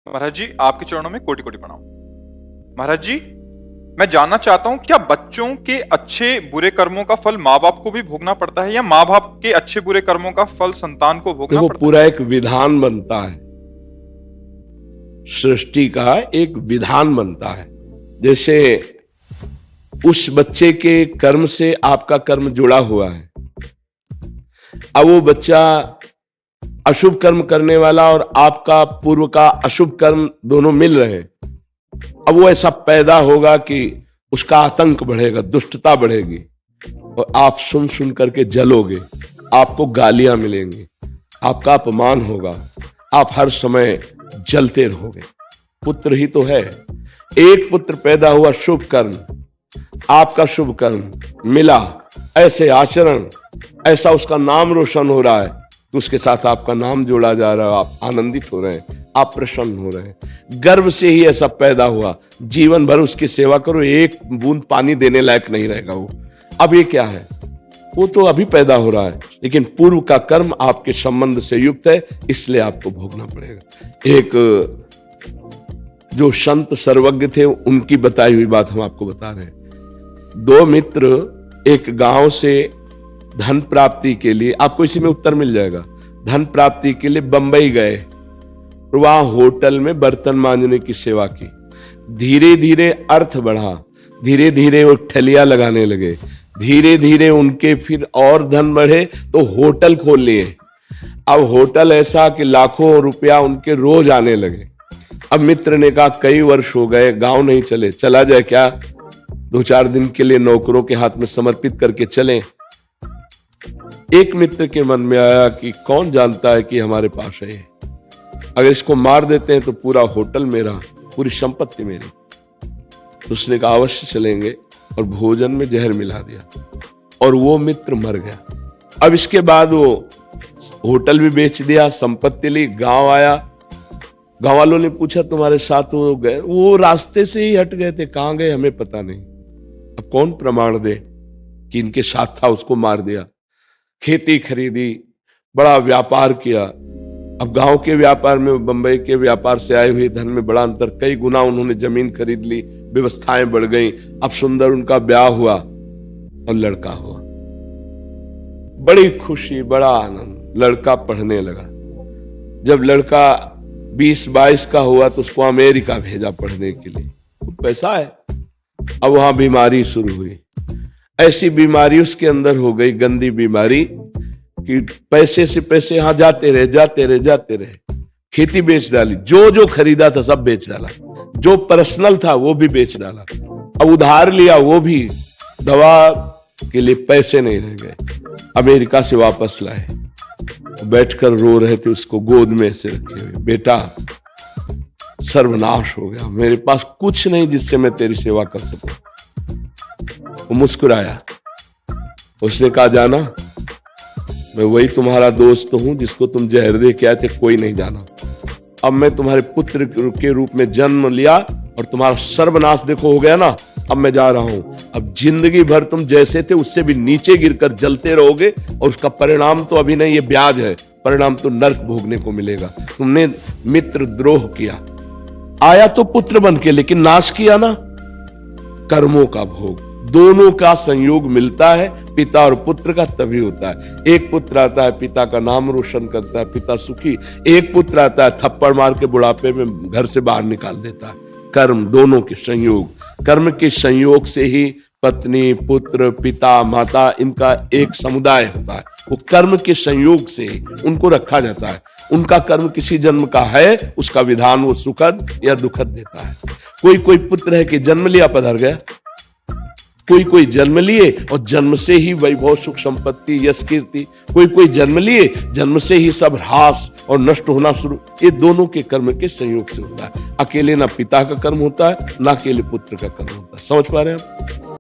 महाराज जी, आपके चरणों में कोटि कोटि प्रणाम। महाराज जी, मैं जानना चाहता हूं, क्या बच्चों के अच्छे बुरे कर्मों का फल माँ बाप को भी भोगना पड़ता है, या माँ बाप के अच्छे बुरे कर्मों का फल संतान को भोगना पड़ता है? पूरा एक विधान बनता है, सृष्टि का एक विधान बनता है। जैसे उस बच्चे के कर्म से आपका कर्म जुड़ा हुआ है। अब वो बच्चा अशुभ कर्म करने वाला और आपका पूर्व का अशुभ कर्म दोनों मिल रहे हैं। अब वो ऐसा पैदा होगा कि उसका आतंक बढ़ेगा, दुष्टता बढ़ेगी, और आप सुन सुन करके जलोगे, आपको गालियां मिलेंगी, आपका अपमान होगा, आप हर समय जलते रहोगे। पुत्र ही तो है, एक पुत्र पैदा हुआ, शुभ कर्म, आपका शुभ कर्म मिला, ऐसे आचरण, ऐसा उसका नाम रोशन हो रहा है, तो उसके साथ आपका नाम जोड़ा जा रहा है, आप आनंदित हो रहे हैं, आप प्रसन्न हो रहे हैं। गर्भ से ही ऐसा पैदा हुआ, जीवन भर उसकी सेवा करो, एक बूंद पानी देने लायक नहीं रहेगा वो। अब ये क्या है? वो तो अभी पैदा हो रहा है, लेकिन पूर्व का कर्म आपके संबंध से युक्त है, इसलिए आपको भोगना पड़ेगा। एक जो संत सर्वज्ञ थे, उनकी बताई हुई बात हम आपको बता रहे हैं। दो मित्र एक गांव से धन प्राप्ति के लिए, आपको इसी में उत्तर मिल जाएगा, धन प्राप्ति के लिए बंबई गए, वहां होटल में बर्तन मांजने की सेवा की। धीरे धीरे अर्थ बढ़ा, धीरे धीरे वो ठलिया लगाने लगे, धीरे धीरे उनके फिर और धन बढ़े तो होटल खोल लिए। अब होटल ऐसा कि लाखों रुपया उनके रोज आने लगे। अब मित्र ने कहा कई वर्ष हो गए, गांव नहीं चले, चला जाए क्या, 2-4 दिन के लिए नौकरों के हाथ में समर्पित करके चलें। एक मित्र के मन में आया कि कौन जानता है कि हमारे पास है, अगर इसको मार देते हैं तो पूरा होटल मेरा, पूरी संपत्ति मेरी। तो उसने कहा अवश्य चलेंगे, और भोजन में जहर मिला दिया और वो मित्र मर गया। अब इसके बाद वो होटल भी बेच दिया, संपत्ति ली, गांव आया। गांव वालों ने पूछा तुम्हारे साथ वो गए? वो रास्ते से ही हट गए थे, कहां गए हमें पता नहीं। अब कौन प्रमाण दे कि इनके साथ था, उसको मार दिया। खेती खरीदी, बड़ा व्यापार किया। अब गांव के व्यापार में बंबई के व्यापार से आए हुए धन में बड़ा अंतर, कई गुना उन्होंने जमीन खरीद ली, व्यवस्थाएं बढ़ गई। अब सुंदर उनका ब्याह हुआ और लड़का हुआ, बड़ी खुशी, बड़ा आनंद। लड़का पढ़ने लगा, जब लड़का 20-22 का हुआ तो उसको अमेरिका भेजा पढ़ने के लिए, तो पैसा है। अब वहां बीमारी शुरू हुई, ऐसी बीमारी उसके अंदर हो गई, गंदी बीमारी, कि पैसे से पैसे यहां जाते रहे। खेती बेच डाली, जो जो खरीदा था सब बेच डाला, जो पर्सनल था वो भी बेच डाला। अब उधार लिया वो भी, दवा के लिए पैसे नहीं रह गए। अमेरिका से वापस लाए, बैठकर रो रहे थे, उसको गोद में ऐसे रखे हुए, बेटा सर्वनाश हो गया, मेरे पास कुछ नहीं जिससे मैं तेरी सेवा कर सकूं। वो मुस्कुराया, उसने कहा जाना, मैं वही तुम्हारा दोस्त हूं जिसको तुम जहर दे के आए थे, कोई नहीं जाना। अब मैं तुम्हारे पुत्र के रूप में जन्म लिया और तुम्हारा सर्वनाश देखो हो गया ना, अब मैं जा रहा हूं। अब जिंदगी भर तुम जैसे थे उससे भी नीचे गिरकर जलते रहोगे, और उसका परिणाम तो अभी नहीं, ये ब्याज है, परिणाम तो नर्क भोगने को मिलेगा। तुमने मित्र द्रोह किया, आया तो पुत्र बन के, लेकिन नाश किया ना, कर्मों का भोग। दोनों का संयोग मिलता है, पिता और पुत्र का तभी होता है। एक पुत्र आता है, पिता का नाम रोशन करता है, पिता सुखी। एक पुत्र आता है, थप्पड़ मार के बुढ़ापे में घर से बाहर निकाल देता है। कर्म, दोनों के संयोग, कर्म के संयोग से ही पत्नी, पुत्र, पिता, माता, इनका एक समुदाय होता है। वो कर्म के संयोग से उनको रखा जाता है। उनका कर्म किसी जन्म का है, उसका विधान वो सुखद या दुखद देता है। कोई कोई पुत्र है कि जन्म लिया पधर गया, कोई कोई जन्म लिए और जन्म से ही वैभव, सुख, संपत्ति, यश, कीर्ति। कोई कोई जन्म लिए, जन्म से ही सब ह्रास और नष्ट होना शुरू। ये दोनों के कर्म के संयोग से होता है। अकेले ना पिता का कर्म होता है, ना अकेले पुत्र का कर्म होता है। समझ पा रहे हैं आप?